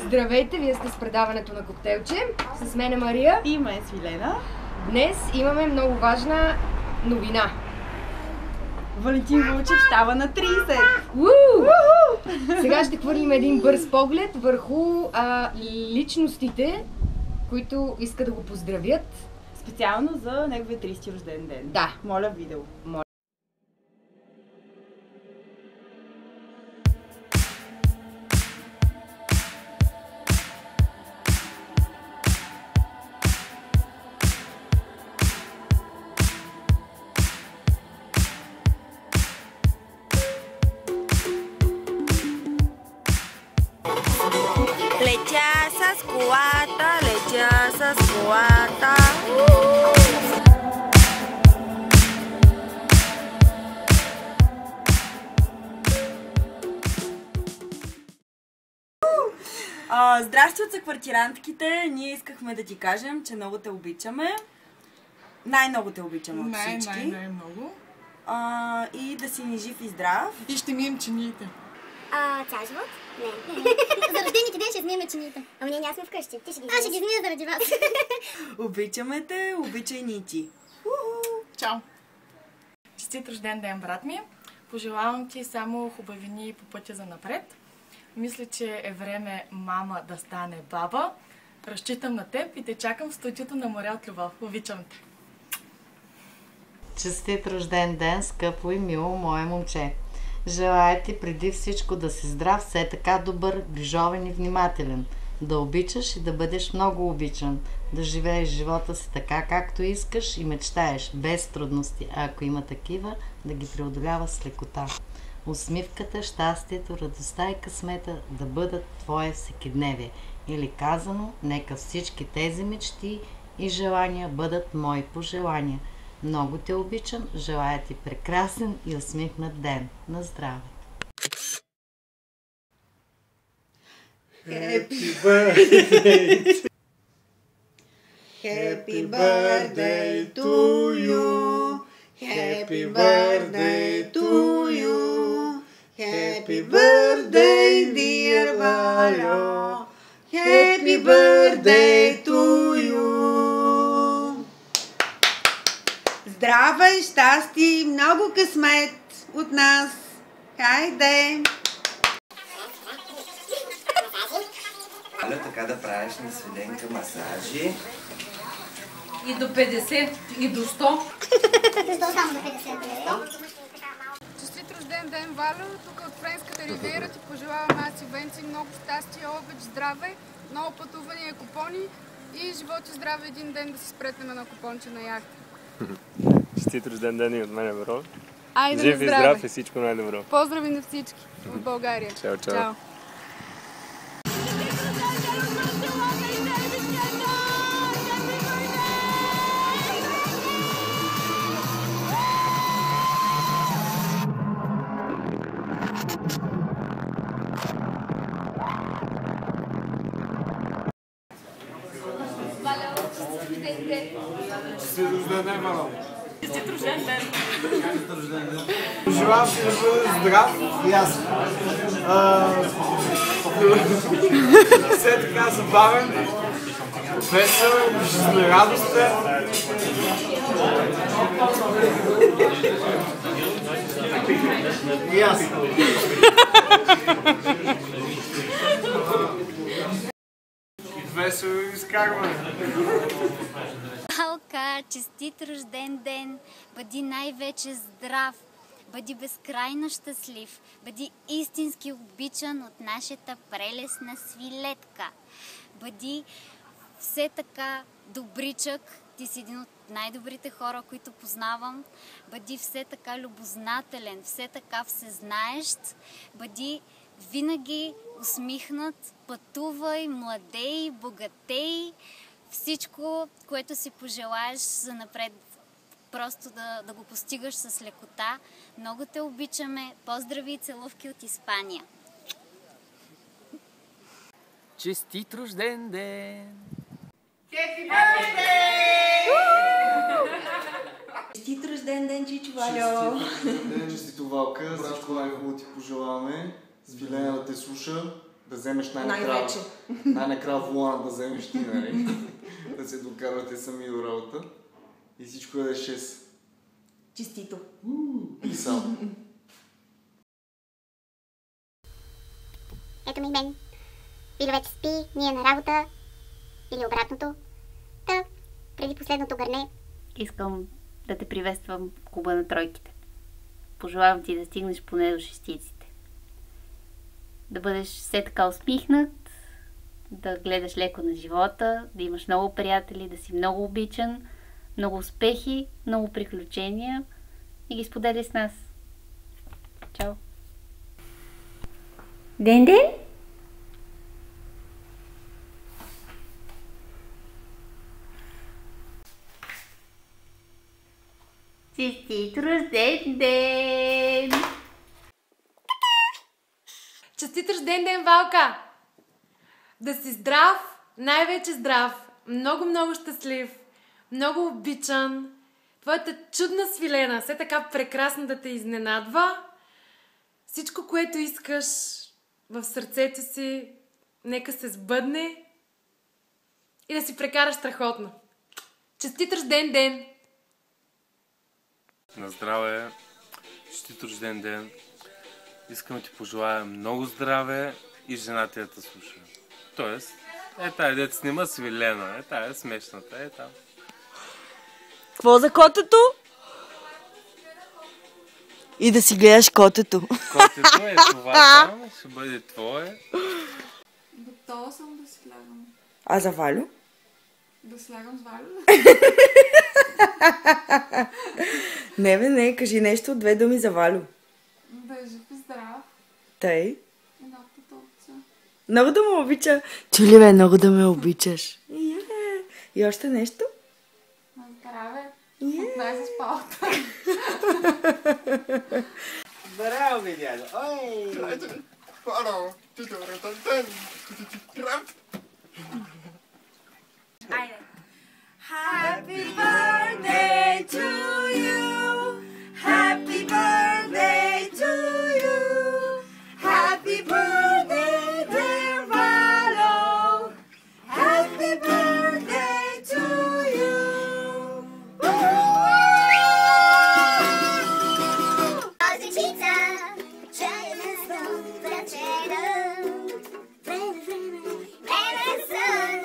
Здравейте, вие сте с предаването на Коктейлче. С мен е Мария. И ме е Свилена. Днес имаме много важна новина. Валентин Вълчев става на 30. Сега ще хвърлим един бърз поглед върху личностите, които искат да го поздравят. Специално за неговия 30 рожден ден. Да. Моля видео. Летя с колата, летя с колата. Здрасти от съквартирантките! Ние искахме да ти кажем, че много те обичаме. Най-много те обичаме от всички. Най-много. И да си ни жив и здрав. И ще мием чиниите. Цял живот? Не. За рождените ден ще измием чиниите. Ама ние сме вкъщи. Ти ще ги измиеш. Аз ще ги измия заради вас. Обичаме те, обичай ни ти. Чао! Честит рожден ден, брат ми. Пожелавам ти само хубавини по пътя за напред. Мисля, че е време мама да стане баба. Разчитам на теб и те чакам в студиото на Море от любов. Обичам те! Честит рожден ден, скъпо и мило мое момче! Желая ти преди всичко да си здрав, все така добър, грижовен и внимателен. Да обичаш и да бъдеш много обичан. Да живееш живота си така, както искаш и мечтаеш, без трудности, а ако има такива, да ги преодолява с лекота. Усмивката, щастието, радостта и късмета да бъдат твое всекидневие. Или казано, нека всички тези мечти и желания бъдат мои пожелания. Много те обичам, желая ти прекрасен и усмихнат ден. На здраве! Happy birthday! Happy birthday to you! Happy birthday to you! Happy birthday, dear Valio! Happy birthday to you! Здраве, щастие и много късмет от нас! Хайде! Така да правиш на Свиленка масажи. И до 50, и до 100. Само до 50. Честит рожден ден, Валю! Тук от Френската ривиера ти пожелавам аз и Венци много щастие, обич, здраве, много пътувания, купони и живот и здраве един ден да си спретнем на купонче на яхта. Честит рожден ден и от мен, бро. Айде Жив на и здраве! здрав и всичко най-добро. Поздрави на всички от България! Чао, чао! Чао. Честит рожден ден, Вало! Честит рожден ден! Желавам си да бъде здрав и аз. Все така забавен, весел, жизнерадостен. И аз. Весело изкарване. Алка, честит рожден ден! Бъди най-вече здрав! Бъди безкрайно щастлив! Бъди истински обичан от нашата прелесна Свилетка! Бъди все така добричък! Ти си един от най-добрите хора, които познавам. Бъди все така любознателен, все така всезнаещ. Бъди винаги усмихнат, пътувай, младей, богатей. Всичко, което си пожелаеш за напред, просто да го постигаш с лекота. Много те обичаме. Поздрави и целувки от Испания. Честит рожден ден! Happy birthday! Честит рожден ден, Чичо Валю! Честито, Валка, всичко най-хубаво ти пожелаваме. Свилена да те слуша, да вземеш най-накрая волана да вземеш ти, нали? Да се докарвате сами до работа и всичко е 6. Честито. Писал. Ето ми мен. Било вече спи, ние на работа. Или обратното. Та, преди последното гърне. Искам да те приветствам в клуба на тройките. Пожелавам ти да стигнеш поне до шестиците. Да бъдеш все така усмихнат, да гледаш леко на живота, да имаш много приятели, да си много обичан, много успехи, много приключения и ги споделяй с нас. Чао! Ден-ден! Честит рожден ден! Честит рожден ден, Валка! Да си здрав, най-вече здрав, много щастлив, много обичан. Твоята чудна свилена, все така прекрасно да те изненадва. Всичко, което искаш в сърцето си, нека се сбъдне и да си прекараш страхотно. Честит рожден ден! На здраве! Честит рожден ден! Искам да ти пожелая много здраве и жена ти да те слуша. Тоест, тая дете снима свилена, тая е смешната, там. Какво за котето? И да си гледаш котето. Котето е това там, ще бъде твое. Готова съм да си лягам. А за Валю? Да си лягам с Валю? Не, кажи нещо, 2 думи за Валю. Да е жив и здрав. Тъй? Една потопца. Много да ме обича. Чули бе, много да ме обичаш. И още нещо? На здраве. От най-заспалата. Здраво ми, дядо! Ой! Айде! Happy birthday to you. Happy birthday to you. Happy birthday, dear Valo. Happy birthday to you. Озичица, чайна сон, врачена. Време сън.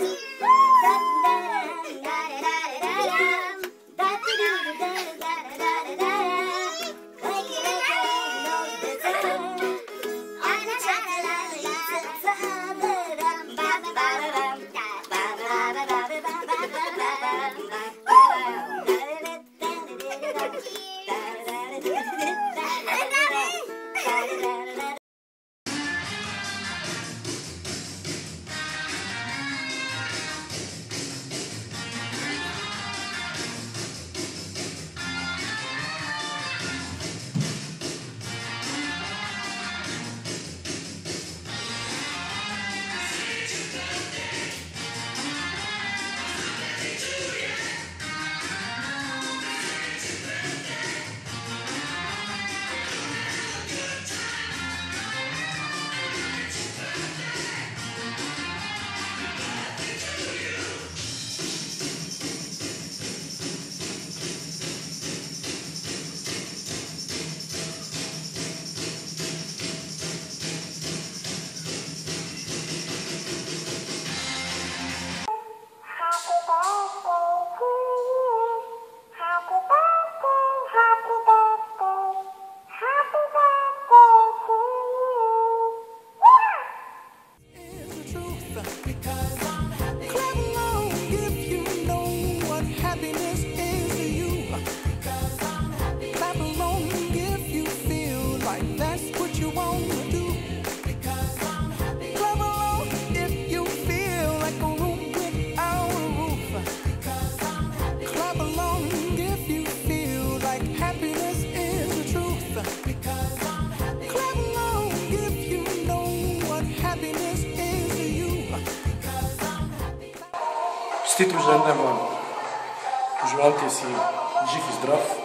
Честит рожден ден, Ваня! Пожелавам ти си жив и здрав,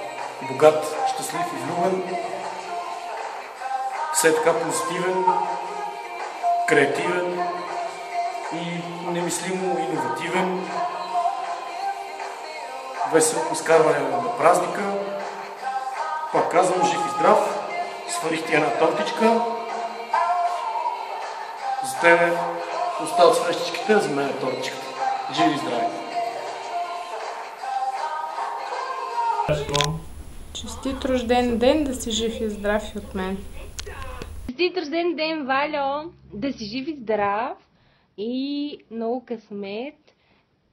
богат, щастлив и влюбен, все така позитивен креативен и немислимо иновативен. Весело изкарване на празника. Пак казвам, жив и здрав. Сварих ти една тортичка. За тебе остават свещичките, за мен е тортичката. Живи и здрави! Честит рожден ден, да си жив и здрав и от мен. Честит рожден ден, Вальо! Да си жив и здрав и много късмет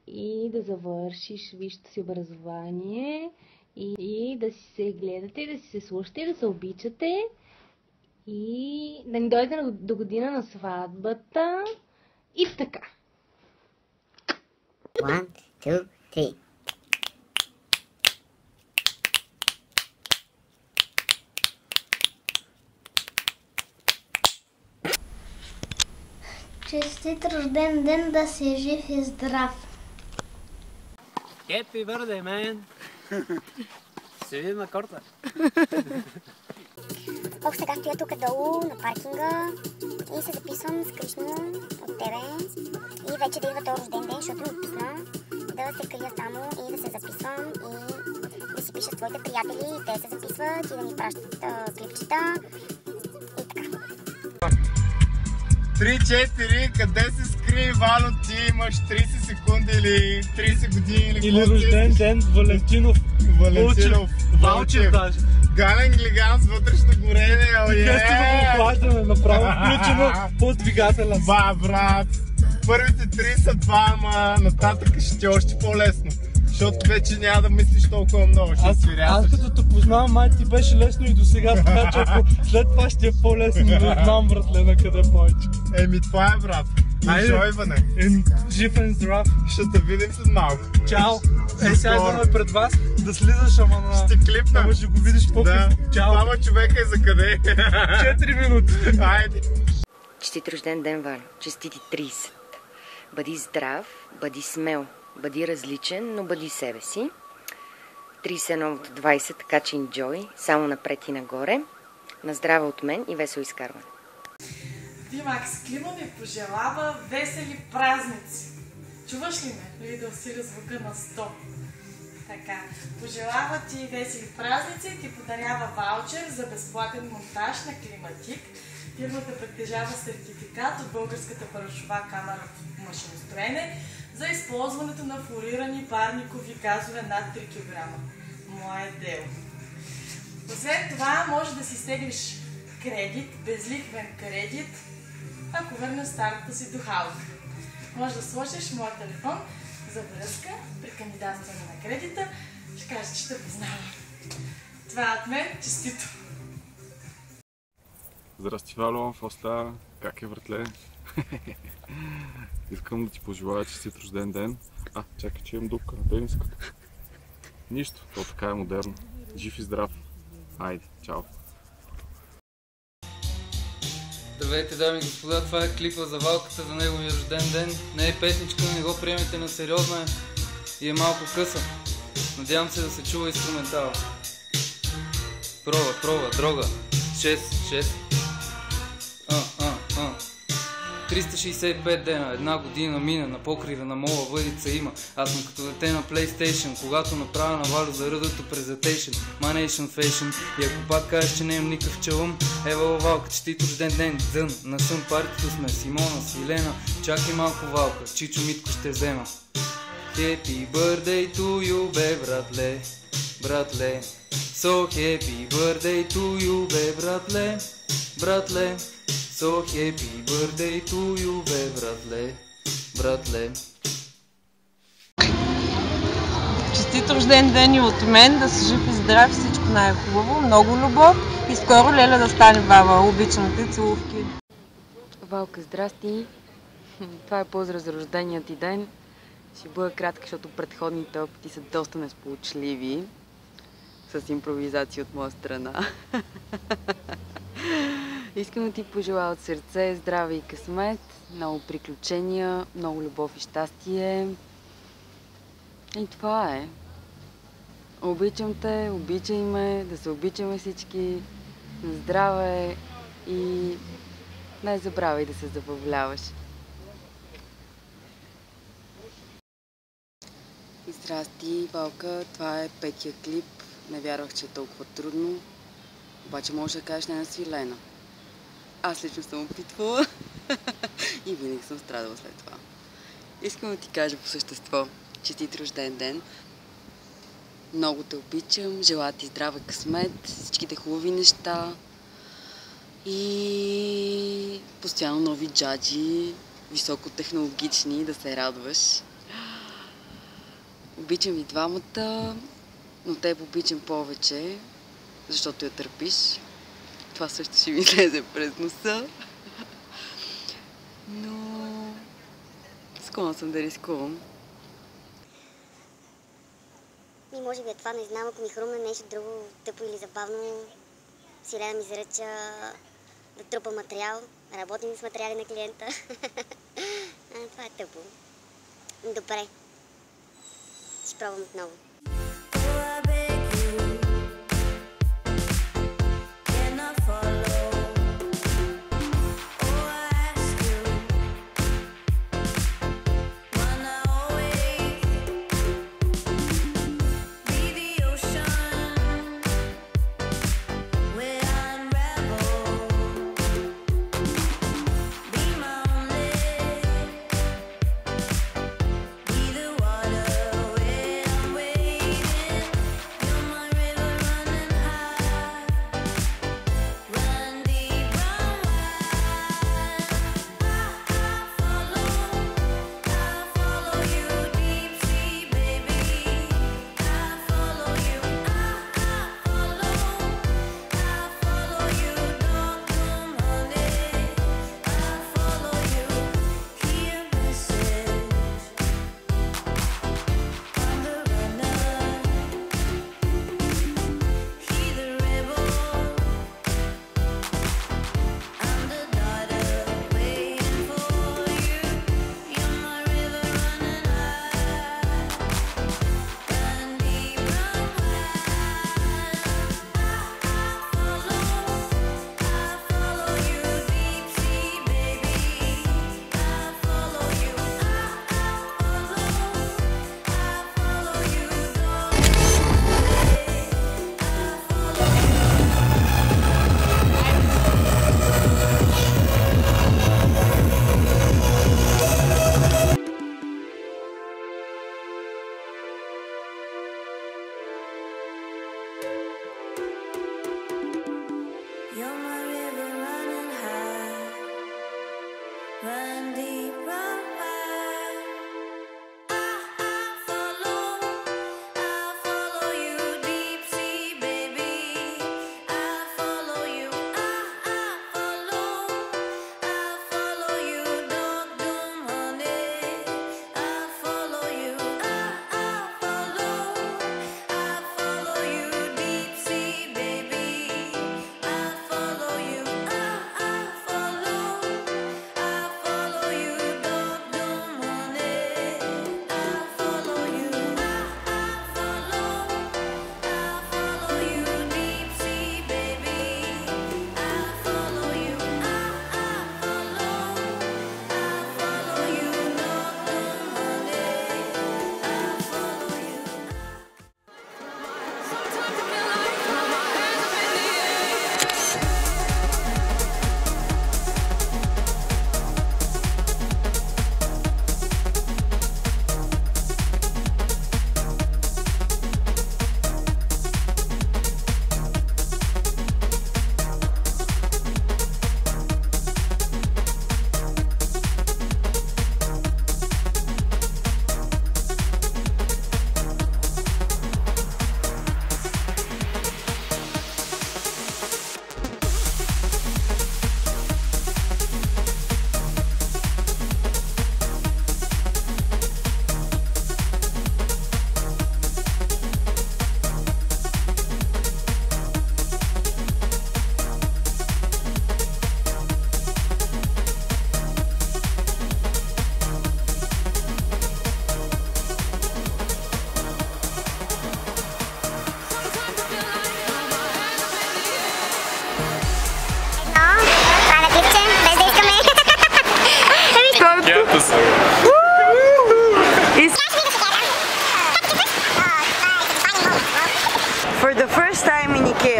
и да завършиш висшето си образование и да си се гледате, да си се слушате, да се обичате и да ни дойде до година на сватбата и така. 1, 2, 3. Честит рожден ден, да си жив и здрав. Happy birthday, man! Се видим на корта. Ох, сега стоя тук долу на паркинга и се записвам скришно от тебе и вече да идва този рожден ден, защото ми писна да се крия само и да се записвам и да си пиша с твоите приятели, те се записват и да ми пращат клипчета и така. 3-4, къде се скри, Вало, ти имаш 30 секунди или 30 години или рожден ден, Валентинов. Валентинов. Валчев даже. Гален глиган с вътрешно горене, Тестово го охлаждане, направо включено по двигателя. Брат. Първите 3 са 2, ама нататък ще ти е още по-лесно. Защото вече няма да мислиш толкова много, ще свирясаш. Аз като те познавам, май ти беше лесно и до сега, така че ако след това ще е по-лесно, не знам, братле, на къде повече. Еми това е, брат. Enjoy, бъде. Жив и здрав. Ще те видим след малко. Чао. Сега идваме пред вас да слизаш, ама на... Ще клипна. Ама ще го видиш по-късно. Чао. Двама човека и за къде? 4 минути. Айде. Честит рожден ден, Валю. Честити 30. Бъди здрав, бъди смел, бъди различен, но бъди себе си. 30 е новото 20, така че enjoy, само напред и нагоре. На здраве от мен и весело изкарване. Димакс Клима ми пожелава весели празници. Чуваш ли ме? Или да усиля звука на 100. Така. Пожелава ти весели празници, ти подарява ваучер за безплатен монтаж на Климатик. Фирмата притежава сертификат от Българската парашова камара в машиностроене за използването на флуорирани парникови газове над 3 кг. Мое дело. Освен това, може да си стеглиш кредит, безлихвен кредит, ако върнеш старата си духалка. Може да сложиш моя телефон за връзка при кандидатстване на кредита. Ще кажа, че те познавам. Това е от мен. Честито! Здрасти, Вало, какво става? Как е, братле? Искам да ти пожелая честит рожден ден. Чакай, че имам дупка на тениската. Нищо, то така е модерно. Жив и здрав. Айде, чао. Здравейте, дами и господа, това е клипа за Валката за неговия рожден ден. Не е песничка, но не го приемете на сериозно и е малко къса. Надявам се да се чува инструментала. Прова, дрога. 6. 365 дена, една година мина, на покрива на мола въдица има. Аз съм като дете на PlayStation, когато направя на Валю за ръдото презентейшн. My Nation Fashion. И ако пак кажеш, че не имам никакъв челъм, ева Валка, честит рожден ден, дън. На сън партито сме, Симона, Свилена. Чакай малко, Валка, Чичо Митко ще взема. Happy birthday to you, бе, братле. So happy birthday to you, бе, братле. So happy birthday to you, бе, братле. Честит рожден ден и от мен, да си жив и здрав, всичко най-хубаво, много любов и скоро Леля да стане баба. Обичам те, целувки. Валка, здрасти. Това е поздрав за рождения ти ден. Ще бъда кратка, защото предходните опити са доста несполучливи. С импровизация от моя страна. Искам да ти пожелая от сърце здраве и късмет, много приключения, много любов и щастие. И това е. Обичам те, обичай ме, да се обичаме всички, на здраве и Не забравяй да се забавляваш. Здрасти, Валка. Това е 5-я клип. Не вярвах, че е толкова трудно. Обаче може да кажеш не на Свилена. Аз лично съм опитвала и винаги съм страдала след това. Искам да ти кажа по същество. Честит рожден ден. Много те обичам. Желая ти здрава късмет, всичките хубави неща. И постоянно нови джаджи, високотехнологични, да се радваш. Обичам ви двамата, но теб обичам повече, защото я търпиш. Това също ще ми излезе през носа. Но склонна съм да рискувам. И може би е това, не знам, ако ми хрумна нещо друго тъпо или забавно, Свилена ми заръча да трупа материал, работим с материали на клиента. Това е тъпо. Добре. Ще пробвам отново. River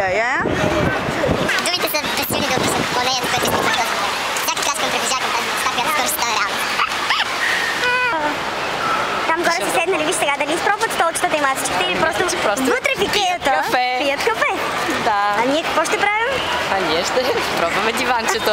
Думите са безсилни да описат полеят, което изпитва този момент. Всяка крачка им приближава към тази мечта, която скоро ще стане реалност. Там горе са седнали, виж сега, дали изпробват столчетата и масичките или просто вътре в икеята пият кафе. Да. А ние какво ще правим? А ние ще пробваме диванчето.